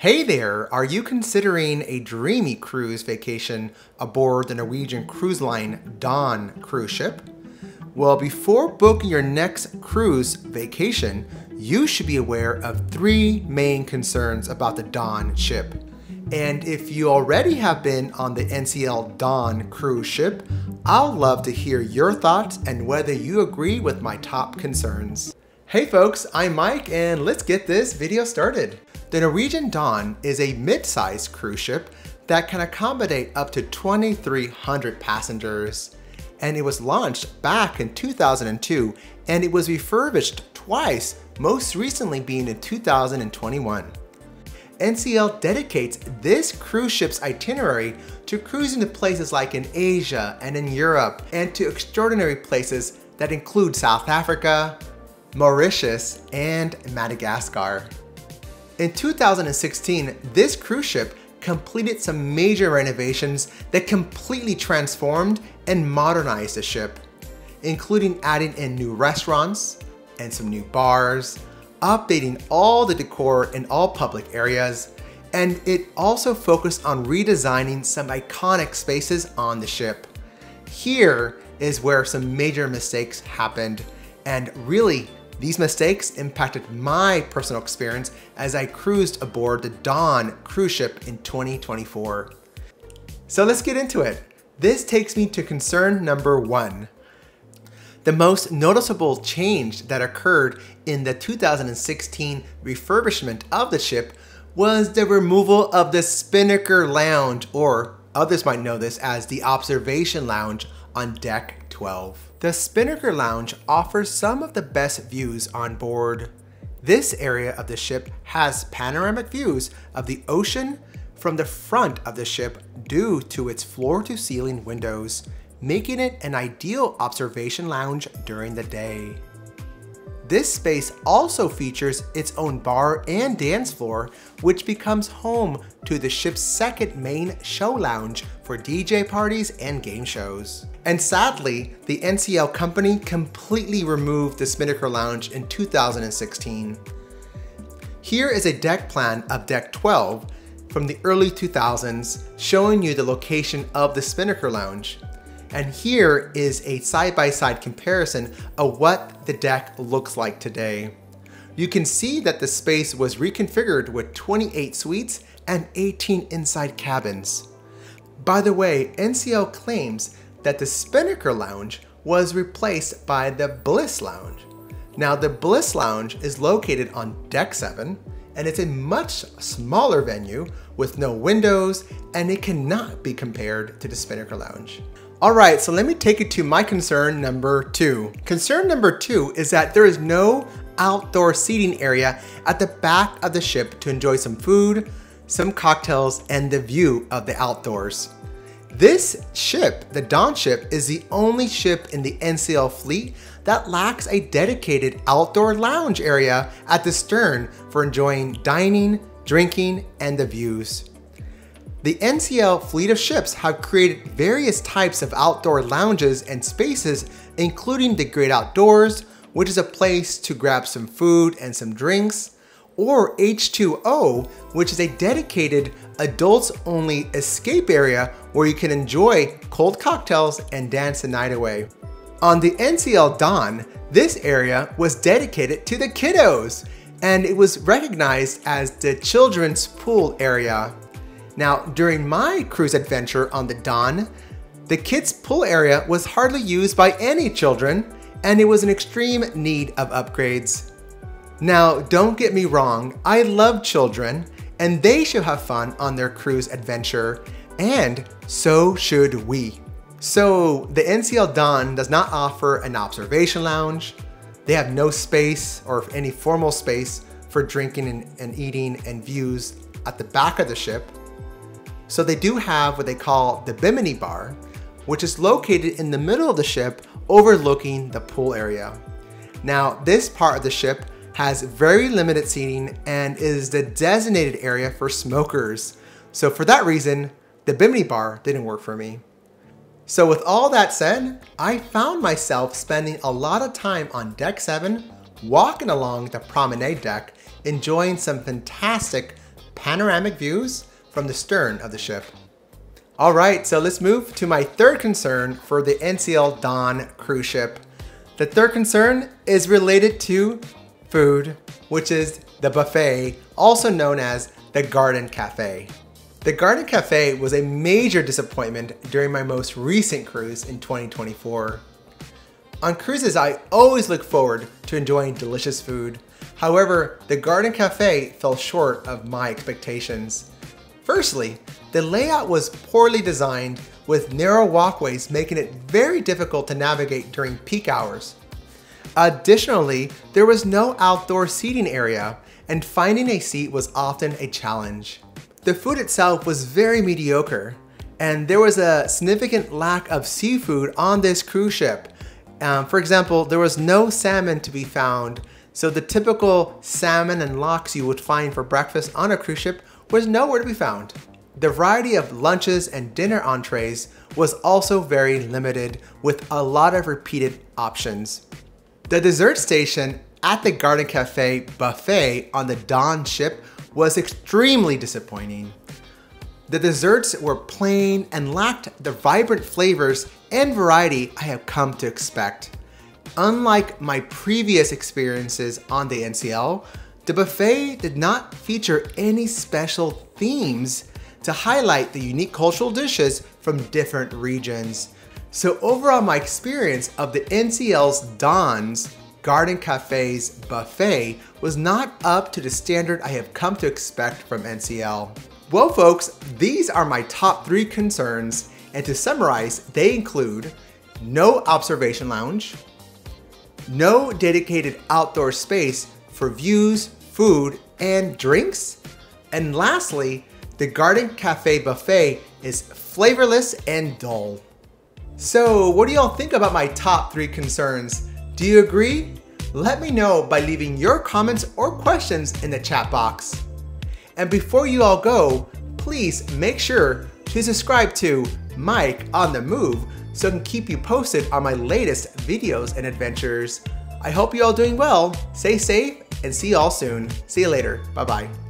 Hey there, are you considering a dreamy cruise vacation aboard the Norwegian cruise line Dawn cruise ship? Well, before booking your next cruise vacation, you should be aware of three main concerns about the Dawn ship. And if you already have been on the NCL Dawn cruise ship, I'll love to hear your thoughts and whether you agree with my top concerns. Hey folks, I'm Mike and let's get this video started. The Norwegian Dawn is a mid-sized cruise ship that can accommodate up to 2,300 passengers. And it was launched back in 2002 and it was refurbished twice, most recently being in 2021. NCL dedicates this cruise ship's itinerary to cruising to places like in Asia and in Europe and to extraordinary places that include South Africa, Mauritius, and Madagascar. In 2016, this cruise ship completed some major renovations that completely transformed and modernized the ship, including adding in new restaurants and some new bars, updating all the decor in all public areas, and it also focused on redesigning some iconic spaces on the ship. Here is where some major mistakes happened, and really, these mistakes impacted my personal experience as I cruised aboard the Dawn cruise ship in 2024. So let's get into it. This takes me to concern number one. The most noticeable change that occurred in the 2016 refurbishment of the ship was the removal of the Spinnaker Lounge, or others might know this as the Observation Lounge on Deck 12. The Spinnaker Lounge offers some of the best views on board. This area of the ship has panoramic views of the ocean from the front of the ship due to its floor-to-ceiling windows, making it an ideal observation lounge during the day. This space also features its own bar and dance floor, which becomes home to the ship's second main show lounge for DJ parties and game shows. And sadly, the NCL company completely removed the Spinnaker Lounge in 2016. Here is a deck plan of Deck 12 from the early 2000s, showing you the location of the Spinnaker Lounge. And here is a side-by-side comparison of what the deck looks like today. You can see that the space was reconfigured with 28 suites and 18 inside cabins. By the way, NCL claims that the Spinnaker Lounge was replaced by the Bliss Lounge. Now the Bliss Lounge is located on Deck 7 and it's a much smaller venue with no windows and it cannot be compared to the Spinnaker Lounge. Alright, so let me take you to my concern number two. Concern number two is that there is no outdoor seating area at the back of the ship to enjoy some food, some cocktails, and the view of the outdoors. This ship, the Dawn ship, is the only ship in the NCL fleet that lacks a dedicated outdoor lounge area at the stern for enjoying dining, drinking, and the views. The NCL fleet of ships have created various types of outdoor lounges and spaces, including the Great Outdoors, which is a place to grab some food and some drinks, or H2O, which is a dedicated adults-only escape area where you can enjoy cold cocktails and dance the night away. On the NCL Dawn, this area was dedicated to the kiddos, and it was recognized as the children's pool area. Now, during my cruise adventure on the Dawn, the kids' pool area was hardly used by any children, and it was in extreme need of upgrades. Now, don't get me wrong, I love children, and they should have fun on their cruise adventure, and so should we. So, the NCL Dawn does not offer an observation lounge. They have no space or any formal space for drinking and eating and views at the back of the ship. So they do have what they call the Bimini Bar, which is located in the middle of the ship overlooking the pool area. Now, this part of the ship has very limited seating and is the designated area for smokers. So for that reason, the Bimini Bar didn't work for me. So with all that said, I found myself spending a lot of time on Deck 7, walking along the Promenade Deck, enjoying some fantastic panoramic views from the stern of the ship. All right, so let's move to my third concern for the NCL Dawn cruise ship. The third concern is related to food, which is the buffet, also known as the Garden Cafe. The Garden Cafe was a major disappointment during my most recent cruise in 2024. On cruises, I always look forward to enjoying delicious food. However, the Garden Cafe fell short of my expectations. Firstly, the layout was poorly designed with narrow walkways making it very difficult to navigate during peak hours. Additionally, there was no outdoor seating area and finding a seat was often a challenge. The food itself was very mediocre and there was a significant lack of seafood on this cruise ship. For example, there was no salmon to be found, so the typical salmon and lox you would find for breakfast on a cruise ship was nowhere to be found. The variety of lunches and dinner entrees was also very limited with a lot of repeated options. The dessert station at the Garden Cafe buffet on the Dawn ship was extremely disappointing. The desserts were plain and lacked the vibrant flavors and variety I have come to expect. Unlike my previous experiences on the NCL, the buffet did not feature any special themes to highlight the unique cultural dishes from different regions. So overall, my experience of the NCL's Dawn's Garden Cafe's buffet was not up to the standard I have come to expect from NCL. Well folks, these are my top 3 concerns, and to summarize, they include no observation lounge, no dedicated outdoor space for views, food, and drinks, and lastly, the Garden Cafe buffet is flavorless and dull. So what do y'all think about my top 3 concerns? Do you agree? Let me know by leaving your comments or questions in the chat box. And before you all go, please make sure to subscribe to Mike on the Move so I can keep you posted on my latest videos and adventures. I hope you all doing well, stay safe, and see you all soon. See you later, bye-bye.